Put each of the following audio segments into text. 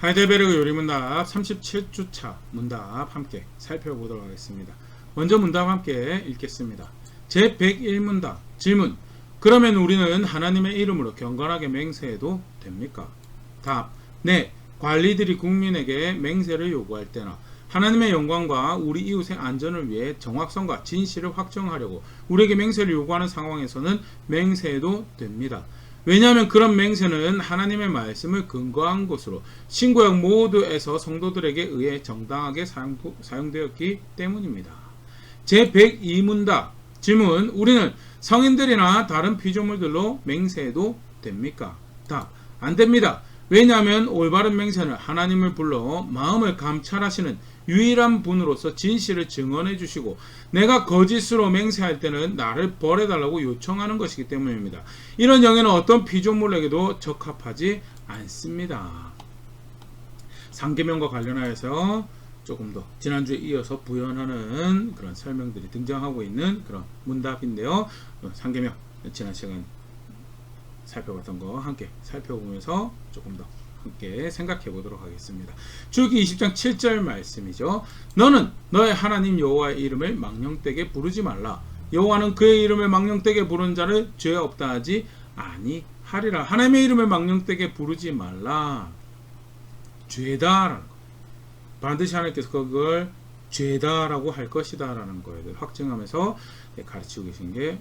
하이델베르그 요리문답 37주차 문답 함께 살펴보도록 하겠습니다. 먼저 문답 함께 읽겠습니다. 제101문답 질문. 그러면 우리는 하나님의 이름으로 경건하게 맹세해도 됩니까? 답. 네. 관리들이 국민에게 맹세를 요구할 때나 하나님의 영광과 우리 이웃의 안전을 위해 정확성과 진실을 확정하려고 우리에게 맹세를 요구하는 상황에서는 맹세해도 됩니다. 왜냐하면 그런 맹세는 하나님의 말씀을 근거한 것으로 신구약 모두에서 성도들에게 의해 정당하게 사용되었기 때문입니다. 제102문답 질문. 우리는 성인들이나 다른 피조물들로 맹세해도 됩니까? 답. 안 됩니다. 왜냐하면 올바른 맹세는 하나님을 불러 마음을 감찰하시는 유일한 분으로서 진실을 증언해 주시고 내가 거짓으로 맹세할 때는 나를 벌해달라고 요청하는 것이기 때문입니다. 이런 영예는 어떤 피조물에게도 적합하지 않습니다. 상계명과 관련하여서 조금 더 지난주에 이어서 부연하는 그런 설명들이 등장하고 있는 그런 문답인데요. 상계명 지난 시간 살펴봤던 거 함께 살펴보면서 조금 더 함께 생각해 보도록 하겠습니다. 출애굽기 20장 7절 말씀이죠. 너는 너의 하나님 여호와의 이름을 망령되게 부르지 말라. 여호와는 그의 이름을 망령되게 부른 자를 죄 없다 하지 아니하리라. 하나님의 이름을 망령되게 부르지 말라. 죄다라는 거. 반드시 하나님께서 그걸 죄다라고 할 것이다 라는 거에 대해 확증하면서 가르치고 계신 게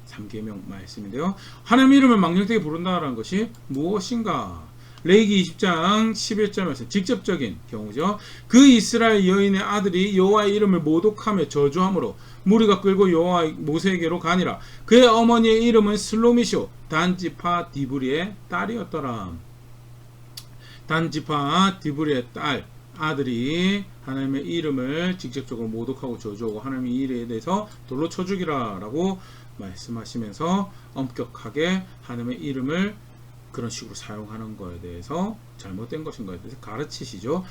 3계명 말씀인데요. 하나님의 이름을 망령되게 부른다라는 것이 무엇인가? 레위기 20장 11절 말씀, 직접적인 경우죠. 그 이스라엘 여인의 아들이 여호와의 이름을 모독하며 저주함으로 무리가 끌고 여호와 모세에게로 가니라. 그의 어머니의 이름은 슬로미시오 단지파 디브리의 딸이었더라. 단지파 디브리의 딸 아들이 하나님의 이름을 직접적으로 모독하고 저주하고 하나님의 일에 대해서 돌로 쳐 죽이라 라고 말씀하시면서 엄격하게 하나님의 이름을 그런 식으로 사용하는 것에 대해서 잘못된 것인 것에 대해서 가르치시죠.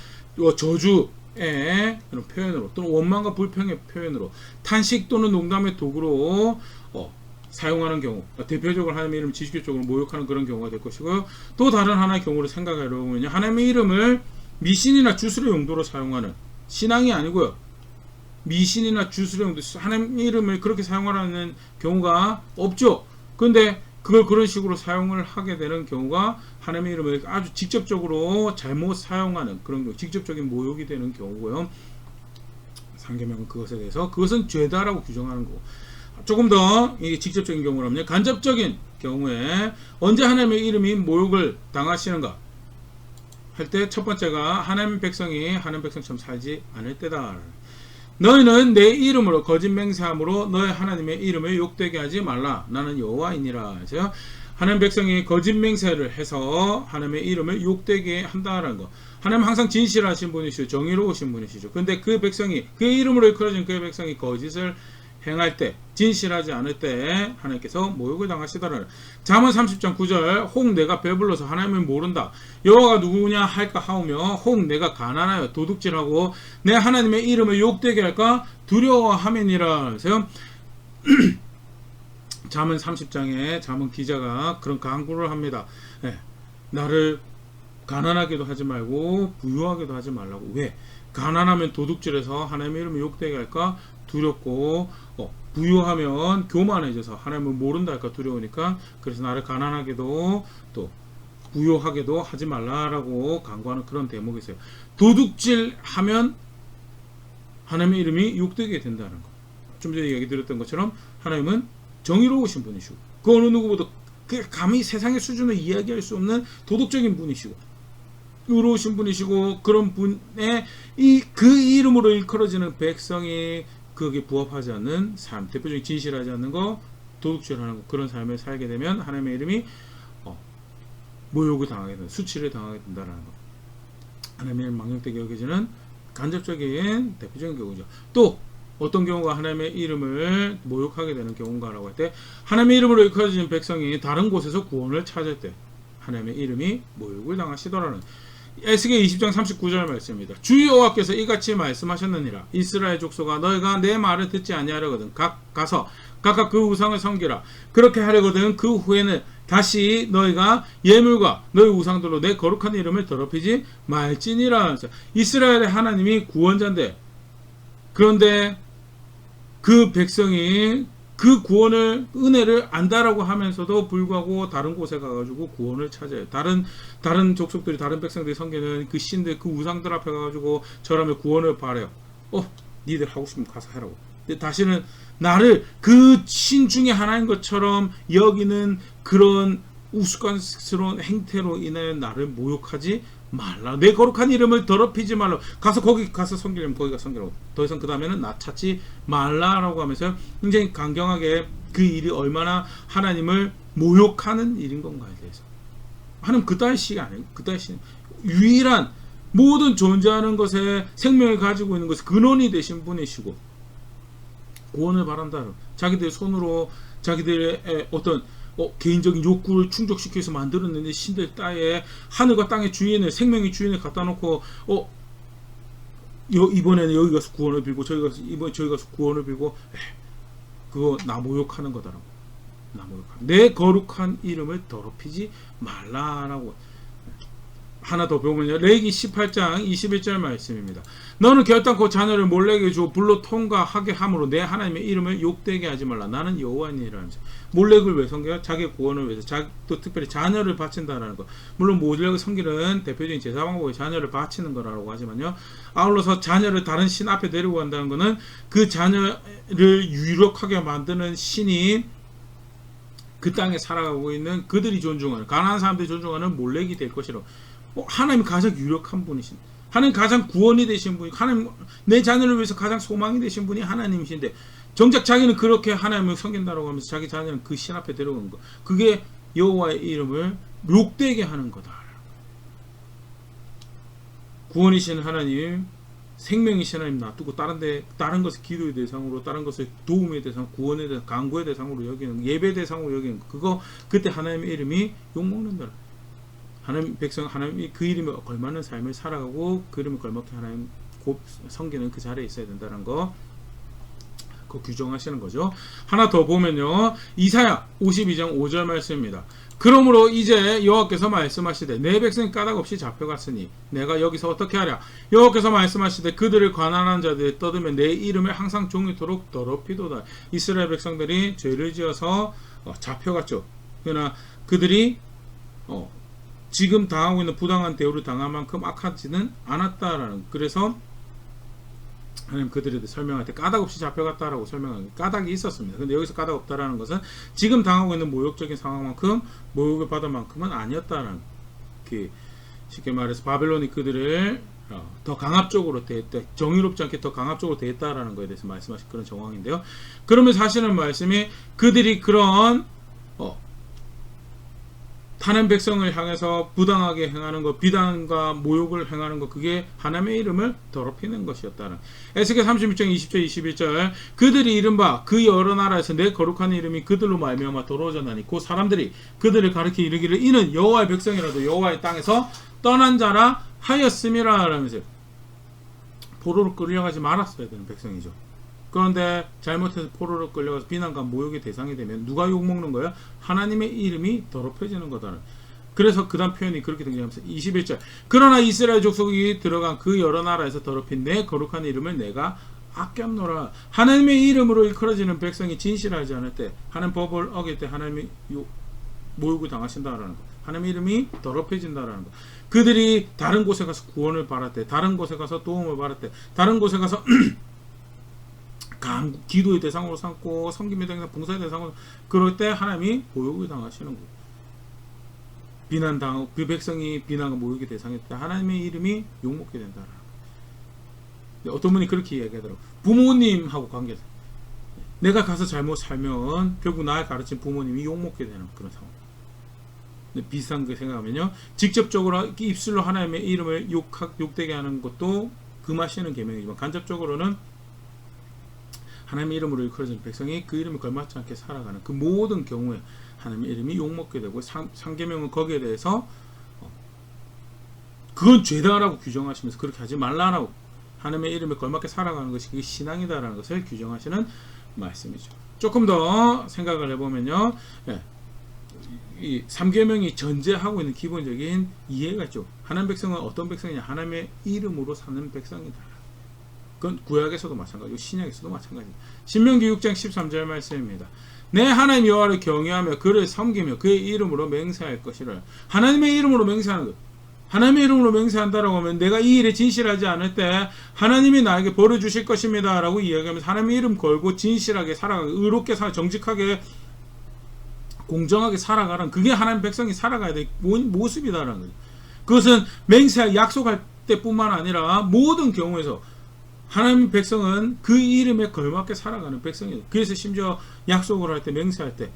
저주의 그런 표현으로 또는 원망과 불평의 표현으로 탄식 또는 농담의 도구로 사용하는 경우, 대표적으로 하나님의 이름을 지식적으로 모욕하는 그런 경우가 될 것이고요. 또 다른 하나의 경우를 생각해 보면 하나님의 이름을 미신이나 주술의 용도로 사용하는, 신앙이 아니고요, 미신이나 주술의 용도, 하나님 이름을 그렇게 사용하는 경우가 없죠. 그런데 그걸 그런 식으로 사용을 하게 되는 경우가 하나님의 이름을 아주 직접적으로 잘못 사용하는 그런 경우, 직접적인 모욕이 되는 경우고요. 상계명은 그것에 대해서 그것은 죄다라고 규정하는 거고, 조금 더 직접적인 경우라면 간접적인 경우에 언제 하나님의 이름이 모욕을 당하시는가 할 때 첫 번째가 하나님 백성이 하나님 백성처럼 살지 않을 때다. 너희는 내 이름으로 거짓 맹세함으로 너희 하나님의 이름을 욕되게 하지 말라. 나는 여호와이니라. 그래서 하나님 백성이 거짓 맹세를 해서 하나님의 이름을 욕되게 한다는 거. 하나님 항상 진실하신 분이시고 정의로우신 분이시죠. 그런데 그 백성이 그의 이름으로 일컬어진 그의 백성이 거짓을 행할 때, 진실하지 않을 때 하나님께서 모욕을 당하시더라. 잠언 30장 9절 혹 내가 배불러서 하나님을 모른다. 여호와가 누구냐 할까 하오며 혹 내가 가난하여 도둑질하고 내 하나님의 이름을 욕되게 할까 두려워함이니라. 그래서 잠언 30장에 잠언 기자가 그런 강구를 합니다. 나를 가난하게도 하지 말고 부유하게도 하지 말라고. 왜? 가난하면 도둑질해서 하나님의 이름을 욕되게 할까 두렵고, 부유하면 교만해져서 하나님을 모른다 할까 두려우니까, 그래서 나를 가난하게도 또 부유하게도 하지 말라라고 강구하는 그런 대목이 있어요. 도둑질하면 하나님의 이름이 욕되게 된다는 거. 좀 전에 얘기 드렸던 것처럼 하나님은 정의로우신 분이시고 그 어느 누구보다 감히 세상의 수준을 이야기할 수 없는 도덕적인 분이시고 의로우신 분이시고, 그런 분의 그 이름으로 일컬어지는 백성이 그게 부합하지 않는 삶, 대표적인 진실하지 않는 거, 도둑질하는 거, 그런 삶을 살게 되면 하나님의 이름이 모욕을 당하게 된다, 수치를 당하게 된다라는 거. 하나님의 이름 망령되게 여겨지는 간접적인 대표적인 경우죠. 또 어떤 경우가 하나님의 이름을 모욕하게 되는 경우인가라고 할 때, 하나님의 이름으로 일컬어진 백성이 다른 곳에서 구원을 찾을 때 하나님의 이름이 모욕을 당하시더라는 에스겔 20장 39절 말씀입니다. 주 여호와께서 이같이 말씀하셨느니라. 이스라엘 족속아, 너희가 내 말을 듣지 아니하려거든 가서 각각 그 우상을 섬기라. 그렇게 하려거든 그 후에는 다시 너희가 예물과 너희 우상들로 내 거룩한 이름을 더럽히지 말지니라. 이스라엘의 하나님이 구원자인데, 그런데 그 백성이 그 구원을, 은혜를 안다라고 하면서도 불구하고 다른 곳에 가가지고 구원을 찾아요. 다른 족속들이, 다른 백성들이 섬기는 그 신들, 그 우상들 앞에 가가지고 저라면 구원을 바래요. 니들 하고 싶으면 가서 하라고. 근데 다시는 나를 그 신 중에 하나인 것처럼 여기는 그런 우스꽝스러운 행태로 인하여 나를 모욕하지 말라. 내 거룩한 이름을 더럽히지 말라. 거기 가서 섬기려면 거기 가서 섬기라고. 더 이상 그 다음에는 나 찾지 말라라고 하면서 굉장히 강경하게 그 일이 얼마나 하나님을 모욕하는 일인 건가에 대해서. 하나님 그따위 시 아니에요. 그따위 시. 유일한 모든 존재하는 것에 생명을 가지고 있는 것의 근원이 되신 분이시고, 구원을 바란다. 자기들 손으로 자기들의 어떤 개인적인 욕구를 충족시키기 위해서 만들었는데, 신들 따에 하늘과 땅의 주인을, 생명의 주인을 갖다 놓고 이번에는 여기 가서 구원을 빌고 이번에 저기 가서 구원을 빌고, 그거 나 모욕하는 거다라고. 나 모욕하는, 내 거룩한 이름을 더럽히지 말라라고. 하나 더 보면요, 레위기 18장 21절 말씀입니다. 너는 결단코 자녀를 몰래에게 주어 불로 통과하게 함으로 내 하나님의 이름을 욕되게 하지 말라. 나는 여호와니라 하면서, 몰렉을 왜 섬겨요? 자기의 구원을 위해서, 또 특별히 자녀를 바친다라는 거. 물론 몰렉을 섬기는 대표적인 제사 방법이 자녀를 바치는 거라고 하지만요, 아울러서 자녀를 다른 신 앞에 데리고 간다는 거는 그 자녀를 유력하게 만드는 신이 그 땅에 살아가고 있는 그들이 존중하는, 가나안 사람들이 존중하는 몰렉이 될 것이라고. 하나님이 가장 유력한 분이신, 하나님 가장 구원이 되신 분이, 하나님 내 자녀를 위해서 가장 소망이 되신 분이 하나님이신데, 정작 자기는 그렇게 하나님을 섬긴다라고 하면서 자기 자녀는 그 신 앞에 데려오는 거, 그게 여호와의 이름을 욕되게 하는 거다. 구원이신 하나님, 생명이신 하나님 놔두고 다른 것을 기도의 대상으로, 다른 것을 도움의 대상, 구원의 대상, 간구의 대상으로 여기는, 예배 대상으로 여기는 거, 그거 그때 하나님의 이름이 욕먹는다. 하나님 백성, 하나님이 그 이름에 걸맞는 삶을 살아가고 그 이름에 걸맞게 하나님 곧 섬기는 그 자리에 있어야 된다는 거, 그거 규정하시는 거죠. 하나 더 보면요, 이사야 52장 5절 말씀입니다. 그러므로 이제 여호와께서 말씀하시되 내 백성이 까닭 없이 잡혀갔으니 내가 여기서 어떻게 하랴. 여호와께서 말씀하시되 그들을 관할하는 자들이 떠들면 내 이름을 항상 종일토록 더럽히도다. 이스라엘 백성들이 죄를 지어서 잡혀갔죠. 그러나 그들이 지금 당하고 있는 부당한 대우를 당할 만큼 악하지는 않았다라는, 그래서 하나님 그들에게 설명할 때 까닭 없이 잡혀갔다라고 설명하는, 까닭이 있었습니다. 근데 여기서 까닭 없다라는 것은 지금 당하고 있는 모욕적인 상황만큼, 모욕을 받을 만큼은 아니었다라는, 쉽게 말해서 바벨론이 그들을 더 강압적으로 대했다, 정의롭지 않게 더 강압적으로 대했다라는 것에 대해서 말씀하신 그런 정황인데요. 그러면 사실은 말씀이 그들이 그런 다른 백성을 향해서 부당하게 행하는 것, 비단과 모욕을 행하는 것, 그게 하나님의 이름을 더럽히는 것이었다는. 에스겔 36장 20절 21절, 그들이 이른바 그 여러 나라에서 내 거룩한 이름이 그들로 말미암아 더러워졌나니 그 사람들이 그들을 가리켜 이르기를 이는 여호와의 백성이라도 여호와의 땅에서 떠난 자라 하였음이라 하면서, 포로로 끌려가지 말았어야 되는 백성이죠. 그런데 잘못해서 포로로 끌려가서 비난과 모욕의 대상이 되면 누가 욕먹는 거야? 하나님의 이름이 더럽혀지는 거다. 그래서 그 다음 표현이 그렇게 등장하면서 21절, 그러나 이스라엘 족속이 들어간 그 여러 나라에서 더럽힌 내 거룩한 이름을 내가 아꼈노라. 하나님의 이름으로 일컬어지는 백성이 진실하지 않을 때, 하나님 법을 어길 때 하나님이 모욕을 당하신다라는 것, 하나님의 이름이 더럽혀진다라는 것. 그들이 다른 곳에 가서 구원을 바랄 때, 다른 곳에 가서 도움을 바랄 때, 다른 곳에 가서 기도의 대상으로 삼고 섬김의 대상, 봉사의 대상으로, 그럴 때 하나님이 모욕을 당하시는 거예요. 비난당하고 그 백성이 비난과 모욕의 대상일 때 하나님의 이름이 욕먹게 된다. 어떤 분이 그렇게 이야기하더라고요. 부모님하고 관계에서 내가 가서 잘못 살면 결국 나를 가르친 부모님이 욕먹게 되는 그런 상황. 비슷한 거 생각하면요, 직접적으로 입술로 하나님의 이름을 욕되게 하는 것도 금하시는 계명이지만, 간접적으로는 하나님의 이름으로 일컬어진 백성이 그 이름에 걸맞지 않게 살아가는 그 모든 경우에 하나님의 이름이 욕먹게 되고, 상계명은 거기에 대해서 그건 죄다라고 규정하시면서 그렇게 하지 말라라고, 하나님의 이름에 걸맞게 살아가는 것이 그게 신앙이다라는 것을 규정하시는 말씀이죠. 조금 더 생각을 해보면요, 이 3계명이 전제하고 있는 기본적인 이해가 있죠. 하나님 백성은 어떤 백성이냐? 하나님의 이름으로 사는 백성이다. 그건 구약에서도 마찬가지고 신약에서도 마찬가지입니다. 신명기 6장 13절 말씀입니다. 내 하나님 여호와를 경외하며 그를 섬기며 그의 이름으로 맹세할 것이라. 하나님의 이름으로 맹세하는 것. 하나님의 이름으로 맹세한다라고 하면 내가 이 일에 진실하지 않을 때 하나님이 나에게 벌을 주실 것입니다 라고 이야기하면서 하나님의 이름 걸고 진실하게 살아가고 의롭게 정직하게 공정하게 살아가라는, 그게 하나님 백성이 살아가야 될 모습이다라는 거죠. 그것은 맹세할 약속할 때뿐만 아니라 모든 경우에서 하나님 백성은 그 이름에 걸맞게 살아가는 백성이에요. 그래서 심지어 약속을 할 때 맹세할 때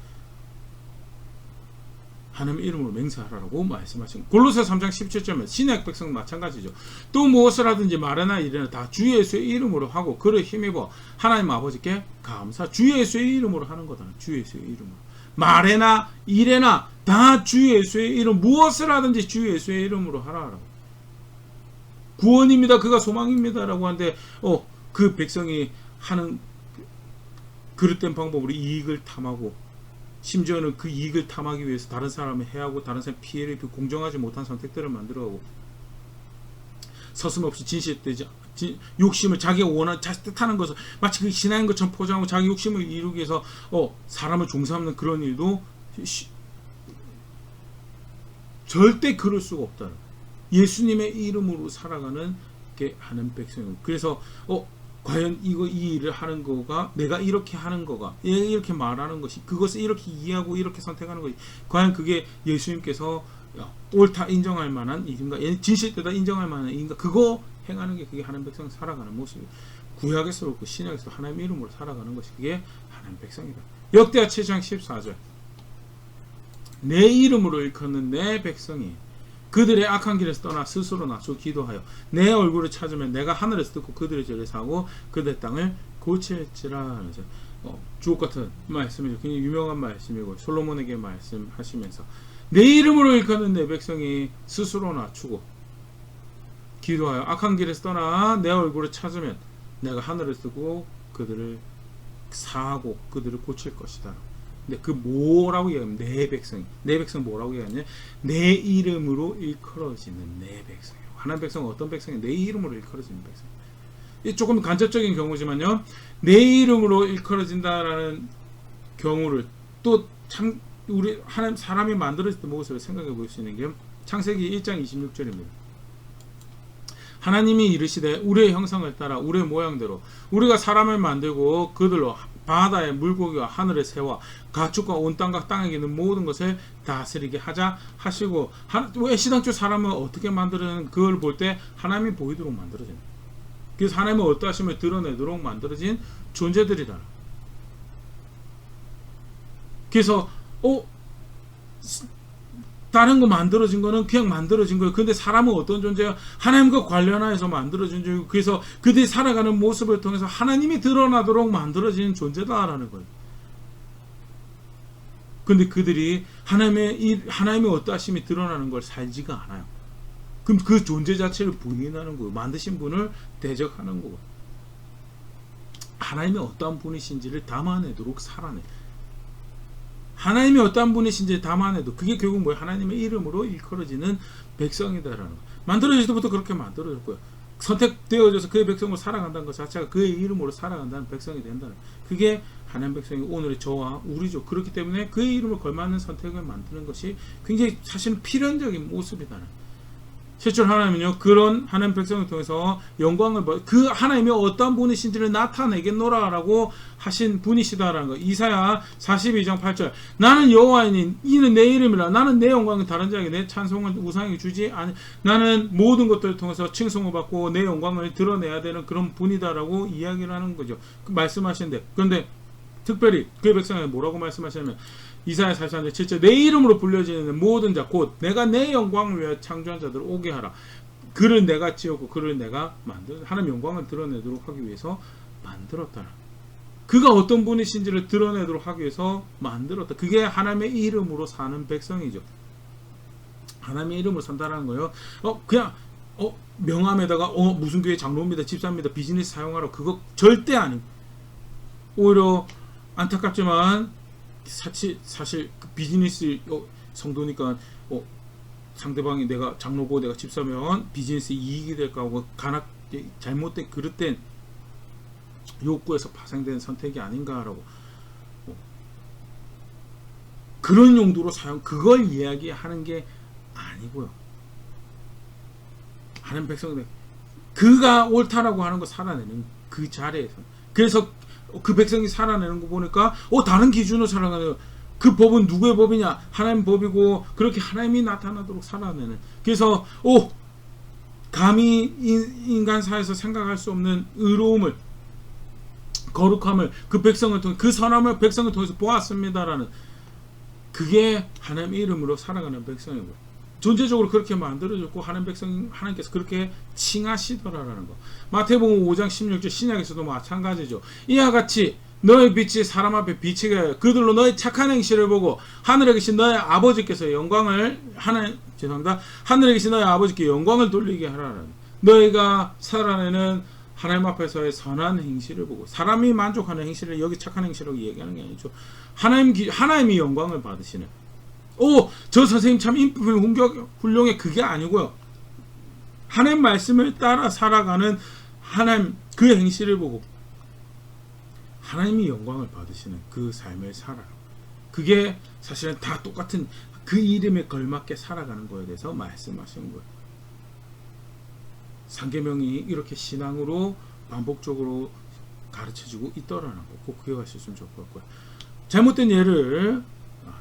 하나님 이름으로 맹세하라고 말씀하신 거예요. 골로새 3장 17절에 신약 백성은 마찬가지죠. 또 무엇을 하든지 말하나 이르나 다 주 예수의 이름으로 하고 그를 힘입어 하나님 아버지께 감사. 주 예수의 이름으로 하는 거다. 주 예수의 이름으로. 말해나 이래나 다 주 예수의 이름, 무엇을 하든지 주 예수의 이름으로 하라라고. 구원입니다. 그가 소망입니다. 라고 하는데 그 백성이 하는 그릇된 방법으로 이익을 탐하고 심지어는 그 이익을 탐하기 위해서 다른 사람을 해하고 다른 사람의 피해를 입히고 공정하지 못한 선택들을 만들어가고 서슴없이 진실되지 욕심을 자기가 원하는 자기 뜻하는 것을 마치 그 신앙인 것처럼 포장하고 자기 욕심을 이루기 위해서 사람을 종사하는 그런 일도 절대 그럴 수가 없다. 예수님의 이름으로 살아가는 게 하는 백성이고, 그래서 과연 이 일을 하는 거가 내가 이렇게 하는 거가 이렇게 말하는 것이 그것을 이렇게 이해하고 이렇게 선택하는 것이 과연 그게 예수님께서 옳다 인정할 만한 일인가, 진실되다 인정할 만한 일인가, 그거 행하는 게 그게 하나님 백성 살아가는 모습이에요. 구약에서도 그렇고 신약에서도 하나님 이름으로 살아가는 것이 그게 하나님 백성이다. 역대하 7장 14절 내 이름으로 일컫는 내 백성이 그들의 악한 길에서 떠나 스스로 낮추고 기도하여 내 얼굴을 찾으면 내가 하늘에서 듣고 그들의 죄를 사하고 그들의 땅을 고칠지라. 주옥같은 말씀이죠. 굉장히 유명한 말씀이고 솔로몬에게 말씀하시면서 내 이름으로 일컫는 내 백성이 스스로 낮추고 기도하여 악한 길에서 떠나 내 얼굴을 찾으면 내가 하늘에서 듣고 그들을 사하고 그들을 고칠 것이다. 근데 그 뭐라고 얘기하면 내 백성 뭐라고 얘기하냐? 내 이름으로 일컬어지는 내 백성이에요. 하나님 백성은 어떤 백성이에요? 내 이름으로 일컬어지는 백성. 이 조금 간접적인 경우지만요, 내 이름으로 일컬어진다라는 경우를 또 참 우리 하나님 사람이 만들어질 때 모습을 생각해 볼 수 있는 게 창세기 1장 26절입니다. 하나님이 이르시되 우리의 형상을 따라 우리의 모양대로 우리가 사람을 만들고 그들로 바다의 물고기와 하늘의 새와 가축과 온 땅과 땅에 있는 모든 것을 다스리게 하자 하시고, 왜 시당초 사람을 어떻게 만들어지는 그걸 볼 때 하나님이 보이도록 만들어집니다. 그래서 하나님은 어떠하심을 드러내도록 만들어진 존재들이다. 그래서 다른 거 만들어진 거는 그냥 만들어진 거예요. 근데 사람은 어떤 존재야? 하나님과 관련하여서 만들어진 존재이고, 그래서 그들이 살아가는 모습을 통해서 하나님이 드러나도록 만들어진 존재다라는 거예요. 근데 그들이 하나님의 어떠하심이 드러나는 걸 살지가 않아요. 그럼 그 존재 자체를 부인하는 거예요. 만드신 분을 대적하는 거고, 하나님이 어떠한 분이신지를 담아내도록 살아내. 하나님이 어떠한 분이신지 담아내도 그게 결국 뭐예요? 하나님의 이름으로 일컬어지는 백성이다라는 거. 만들어질 때부터 그렇게 만들어졌고요. 선택되어져서 그의 백성으로 살아간다는 것 자체가 그의 이름으로 살아간다는 백성이 된다는 거. 그게 하나님 백성이 오늘의 저와 우리죠. 그렇기 때문에 그의 이름을 걸맞는 선택을 만드는 것이 굉장히 사실은 필연적인 모습이다는 거. 실제로 하나님은요, 그런 하나님 백성을 통해서 영광을 그 하나님이 어떤 분이신지를 나타내겠노라 라고 하신 분이시다라는 거. 이사야 42장 8절 나는 여호와이니 이는 내 이름이라 나는 내 영광을 다른 자에게 내 찬송을 우상에게 주지 아니 나는 모든 것들을 통해서 칭송을 받고 내 영광을 드러내야 되는 그런 분이다라고 이야기를 하는 거죠. 말씀하시는데, 그런데 특별히 그의 백성에게 뭐라고 말씀하시냐면 이사야 43장 7절 내 이름으로 불려지는 모든 자 곧 내가 내 영광을 위하여 창조한 자들을 오게 하라. 그를 내가 지었고 그를 내가 만들 하나님 영광을 드러내도록 하기 위해서 만들었다. 그가 어떤 분이신지를 드러내도록 하기 위해서 만들었다. 그게 하나님의 이름으로 사는 백성이죠. 하나님의 이름으로 산다는 거예요. 그냥 명함에다가 무슨 교회 장로입니다, 집사입니다, 비즈니스 사용하라, 그거 절대 아니고, 오히려 안타깝지만 사실 그 비즈니스 성도니까 상대방이 내가 장로고 내가 집사면 비즈니스 이익이 될까 하고 잘못된 그릇된 욕구에서 파생된 선택이 아닌가라고 그런 용도로 그걸 이야기하는 게 아니고요. 하는 백성들 그가 옳다라고 하는 거 살아내는 그 자리에서 그래서 그 백성이 살아내는 거 보니까 다른 기준으로 살아가는 그 법은 누구의 법이냐? 하나님 법이고 그렇게 하나님이 나타나도록 살아내는 그래서 감히 인간 사회에서 생각할 수 없는 의로움을 거룩함을 그 백성을 통해 그 선함을 백성을 통해서 보았습니다라는 그게 하나님의 이름으로 살아가는 백성이고요. 존재적으로 그렇게 만들어졌고 하나님께서 그렇게 칭하시더라라는 거. 마태복음 5장 16절 신약에서도 마찬가지죠. 이와 같이 너의 빛이 사람 앞에 비치게 하여 그들로 너의 착한 행실을 보고 하늘에 계신 너의 아버지께서 하늘에 계신 너의 아버지께 영광을 돌리게 하라는 너희가 살아내는 하나님 앞에서의 선한 행실을 보고 사람이 만족하는 행실을 여기 착한 행실이라고 얘기하는 게 아니죠. 하나님이 영광을 받으시는 저 선생님 참 인품이 훌륭해 그게 아니고요. 하나님 말씀을 따라 살아가는 하나님 그 행실을 보고 하나님이 영광을 받으시는 그 삶을 살아요. 그게 사실은 다 똑같은 그 이름에 걸맞게 살아가는 거에 대해서 말씀하시는 거예요. 상계명이 이렇게 신앙으로 반복적으로 가르쳐지고 있더라는 거 꼭 기억하셨으면 좋을 것 같고요. 잘못된 예를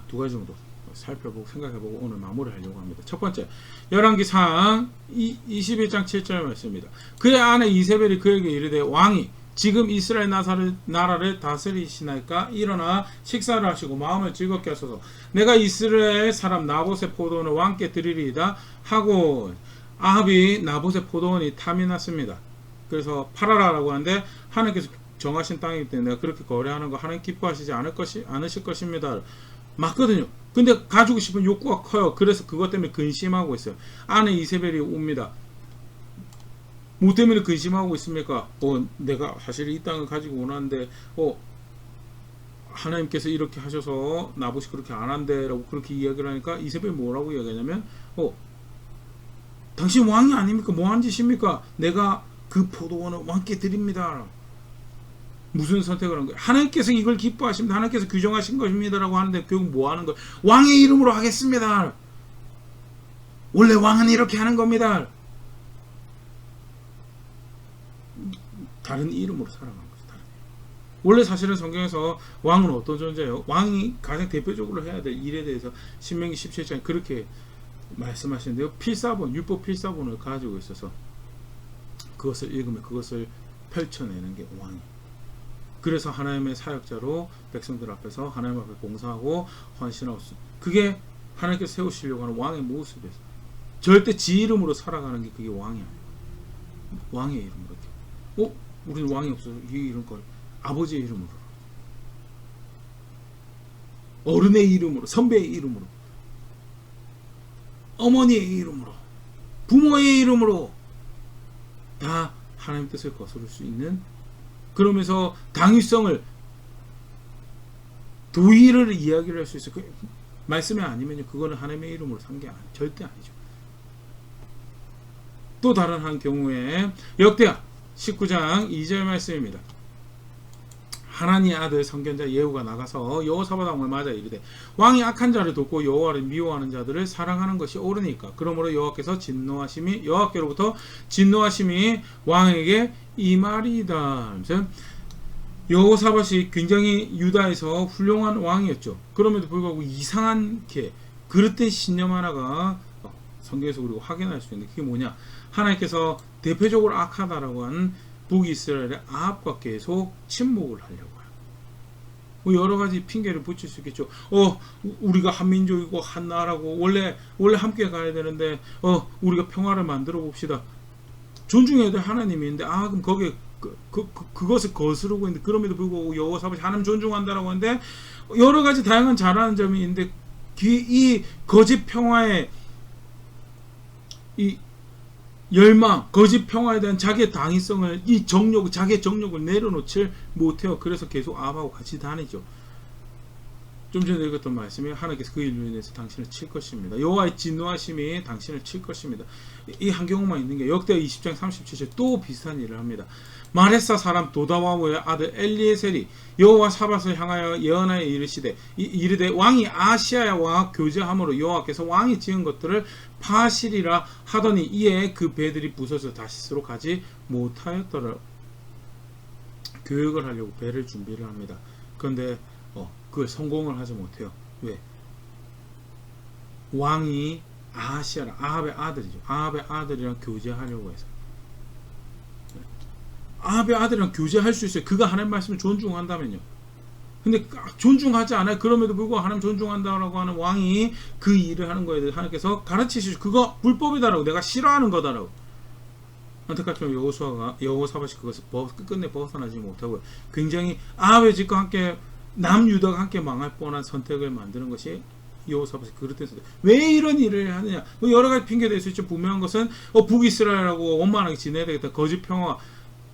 두 가지 정도 살펴보고 생각해보고 오늘 마무리하려고 합니다. 첫 번째, 열왕기상 21장 7절 말씀입니다. 그의 아내 이세벨이 그에게 이르되 왕이 지금 이스라엘 나라를 다스리시나이까 일어나 식사를 하시고 마음을 즐겁게 하소서. 내가 이스라엘 사람 나봇의 포도원을 왕께 드리리이다 하고 아합이 나봇의 포도원이 탐이 났습니다. 그래서 팔아라라고 하는데 하나님께서 정하신 땅이기 때문에 내가 그렇게 거래하는 거 하나님 기뻐하시지 않으실 것입니다. 맞거든요. 근데 가지고 싶은 욕구가 커요. 그래서 그것 때문에 근심하고 있어요. 아내 이세벨이 옵니다. 뭐 때문에 근심하고 있습니까? 내가 사실 이 땅을 가지고 원하는데 하나님께서 이렇게 하셔서 나봇이 그렇게 안 한대 라고 그렇게 이야기를 하니까 이세벨이 뭐라고 이야기하냐면 당신 왕이 아닙니까? 뭐 한 짓입니까? 내가 그 포도원을 왕께 드립니다. 무슨 선택을 한 거예요? 하나님께서 이걸 기뻐하십니다. 하나님께서 규정하신 것입니다. 라고 하는데 결국 뭐 하는 거예요? 왕의 이름으로 하겠습니다. 원래 왕은 이렇게 하는 겁니다. 다른 이름으로 살아가는 거죠. 다른 이름. 원래 사실은 성경에서 왕은 어떤 존재예요? 왕이 가장 대표적으로 해야 될 일에 대해서 신명기 17장에 그렇게 말씀하시는데요. 율법 필사본을 가지고 있어서 그것을 읽으면 그것을 펼쳐내는 게 왕이에요. 그래서 하나님의 사역자로 백성들 앞에서 하나님 앞에 봉사하고 헌신하고 그게 하나님께서 세우시려고 하는 왕의 모습이에요. 절대 지 이름으로 살아가는 게 그게 왕이야. 왕의 이름으로 이렇게. 우리는 왕이 없어서 이 이름 걸 아버지의 이름으로, 어른의 이름으로, 선배의 이름으로, 어머니의 이름으로, 부모의 이름으로 다 하나님 뜻을 거스를 수 있는, 그러면서 당위성을 도의를 이야기를 할 수 있어요. 그 말씀이 아니면요 그거는 하나님의 이름으로 산 게 절대 아니죠. 또 다른 한 경우에 역대하 19장 2절 말씀입니다. 하나님의 아들 선견자 예후가 나가서 여호사밧 왕을 맞아 이르되 왕이 악한 자를 돕고 여호와를 미워하는 자들을 사랑하는 것이 옳으니까 그러므로 여호와께로부터 진노하심이 왕에게 임하리이다. 여호사밧이 굉장히 유다에서 훌륭한 왕이었죠. 그럼에도 불구하고 이상한 그릇된 신념 하나가 성경에서 우리가 확인할 수 있는데 그게 뭐냐? 하나님께서 대표적으로 악하다라고 하는 북이스라엘의 아합과 계속 침묵을 하려고 해요. 여러 가지 핑계를 붙일 수 있겠죠. 우리가 한민족이고 한 나라고 원래 함께 가야 되는데 우리가 평화를 만들어 봅시다. 존중해야 될 하나님이 있는데 그럼 거기에 그것을 거스르고 있는데 그럼에도 불구하고 여호사밧이 하나님 존중한다라고 하는데 여러 가지 다양한 잘하는 점이 있는데 이 거짓 평화의 이 열망, 거짓 평화에 대한 자기의 당위성을, 자기의 정욕을 내려놓지 못해요. 그래서 계속 아합하고 같이 다니죠. 좀 전에 읽었던 말씀이 하나님께서 그 일로 인해서 당신을 칠 것입니다. 여호와의 진노하심이 당신을 칠 것입니다. 이 한 경우만 있는 게 역대하 20장 37절 또 비슷한 일을 합니다. 마레사 사람 도다와의 아들 엘리에셀이 여호와 사밧을 향하여 예언하여 이르되 왕이 아시아와 교제함으로 여호와께서 왕이 지은 것들을 파시리라 하더니 이에 그 배들이 부서져 다시스로 가지 못하였더라. 교육을 하려고 배를 준비를 합니다. 그런데 그걸 성공을 하지 못해요. 왜? 왕이 아하시아라, 아합의 아들이죠. 아합의 아들이랑 교제하려고 해서. 아합의 아들이랑 교제할 수 있어요. 그가 하나님 말씀을 존중한다면요. 근데 존중하지 않아요. 그럼에도 불구하고 하나님 존중한다라고 하는 왕이 그 일을 하는 거에 대해서 하나님께서 가르치시죠. 그거 불법이다라고, 내가 싫어하는 거다라고. 안타깝지만 여호사밧이 그것을 끝끝내 벗어나지 못하고 굉장히 아합의 집과 함께 남유다가 함께 망할 뻔한 선택을 만드는 것이 여호사밧이 그릇된 선택. 왜 이런 일을 하느냐? 여러 가지 핑계 될 수 있죠. 분명한 것은 북이스라엘하고 원만하게 지내야 되겠다. 거짓 평화.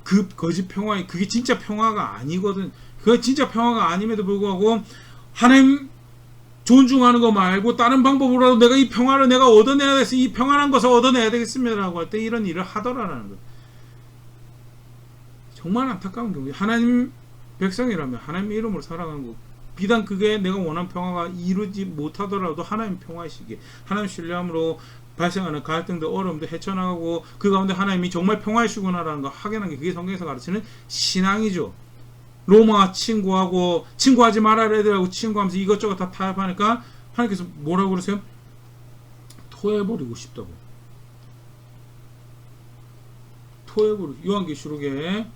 그 거짓 평화이 그게 진짜 평화가 아니거든. 그게 진짜 평화가 아님에도 불구하고 하나님 존중하는 거 말고 다른 방법으로라도 내가 이 평화를 내가 얻어내야 돼서 이 평안한 것을 얻어내야 되겠습니다라고 할 때 이런 일을 하더라라는 거예요. 정말 안타까운 경우에 하나님 백성이라면 하나님의 이름으로 살아가는 거, 비단 그게 내가 원하는 평화가 이루지 못하더라도 하나님 평화이시기에 하나님 신뢰함으로 발생하는 갈등도 어려움도 헤쳐나가고 그 가운데 하나님이 정말 평화이시구나라는 걸 확인한 게 그게 성경에서 가르치는 신앙이죠. 로마 친구하지 말아라 애들하고 친구하면서 이것저것 다 타협하니까 하나님께서 뭐라고 그러세요? 토해버리고 싶다고. 토해버리고. 요한계시록에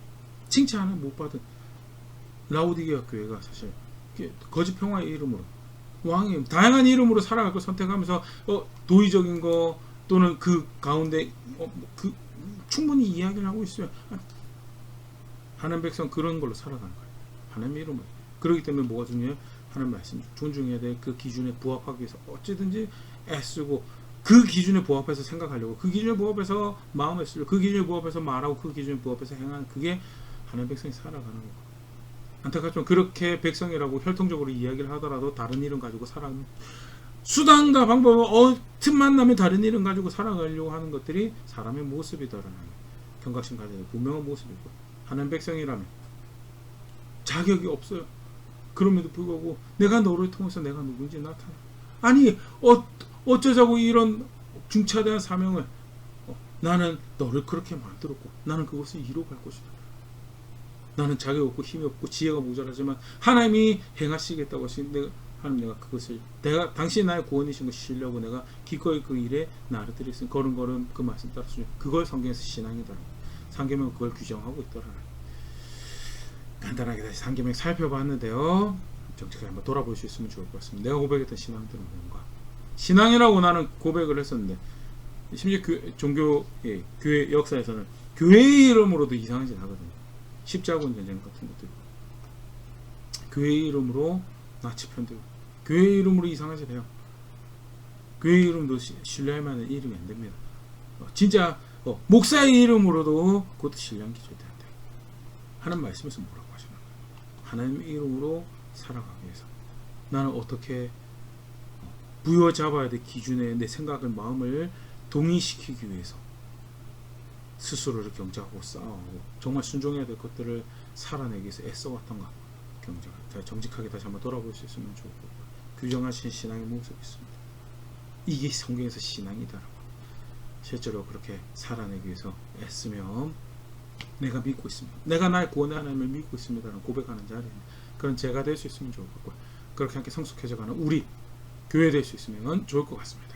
칭찬을 못 받은 라오디게아 교회가 사실 거짓 평화의 이름으로 왕이 다양한 이름으로 살아갈 걸 선택하면서 도의적인 거 또는 그 가운데 그 충분히 이야기를 하고 있어요. 하나님 백성 그런 걸로 살아가는 거예요. 하나님의 이름으로. 그렇기 때문에 뭐가 중요해요? 하나님 말씀 존중해야 될 그 기준에 부합하기 위해서 어찌든지 애쓰고 그 기준에 부합해서 생각하려고, 그 기준에 부합해서 마음을 쓰려고, 그 기준에 부합해서 말하고, 그 기준에 부합해서 행하는, 그게 하나님 백성이 살아가는 거예요. 안타깝지만 그렇게 백성이라고 혈통적으로 이야기를 하더라도 다른 이름 가지고 살아가는, 수단과 방법을 틈만 나면 다른 이름 가지고 살아가려고 하는 것들이 사람의 모습이다라는 경각심 가져야 될 분명한 모습이고, 하나님 백성이라면 자격이 없어요. 그럼에도 불구하고 내가 너를 통해서 내가 누군지 나타나. 아니 어쩌자고 이런 중차대한 사명을 나는 너를 그렇게 만들었고 나는 그것을 이루어갈 것이다. 나는 자격 없고 힘이 없고 지혜가 모자라지만 하나님이 행하시겠다고 하신 하나님 내가 그것을 당신이 나의 구원이신 것을 신뢰하고 내가 기꺼이 그 일에 나를 들였으니 걸음걸음 그 말씀 따라서 그걸 성경에서 신앙이다. 상계명은 그걸 규정하고 있더라. 간단하게 다시 상계명 살펴봤는데요. 정직하게 한번 돌아볼 수 있으면 좋을 것 같습니다. 내가 고백했던 신앙들은 뭔가? 신앙이라고 나는 고백을 했었는데 심지어 교회 역사에서는 교회의 이름으로도 이상한 짓 하거든요. 십자군 전쟁 같은 것들, 교회의 이름으로 나치 편들고 교회의 이름으로 이상한 짓 해요. 교회의 이름도 신뢰할 만한 이름이 안 됩니다. 진짜 목사의 이름으로도 그것도 신뢰한 게 절대 안 돼요. 하나님 말씀에서 뭐라고 하시는 거예요? 하나님의 이름으로 살아가기 위해서 나는 어떻게 부여잡아야 될 기준에 내 생각을 마음을 동의시키기 위해서 스스로를 경작하고 싸우고 정말 순종해야 될 것들을 살아내기 위해서 애써왔던가. 정직하게 다시 한번 돌아볼 수 있으면 좋을 것 같아요. 규정하신 신앙의 모습이 있습니다. 이게 성경에서 신앙이다라고. 실제로 그렇게 살아내기 위해서 애쓰면 내가 믿고 있습니다. 내가 나의 구원의 하나님을 믿고 있습니다라는 고백하는 자리에 그런 제가 될 수 있으면 좋을 것 같고요. 그렇게 함께 성숙해져가는 우리 교회 될 수 있으면 좋을 것 같습니다.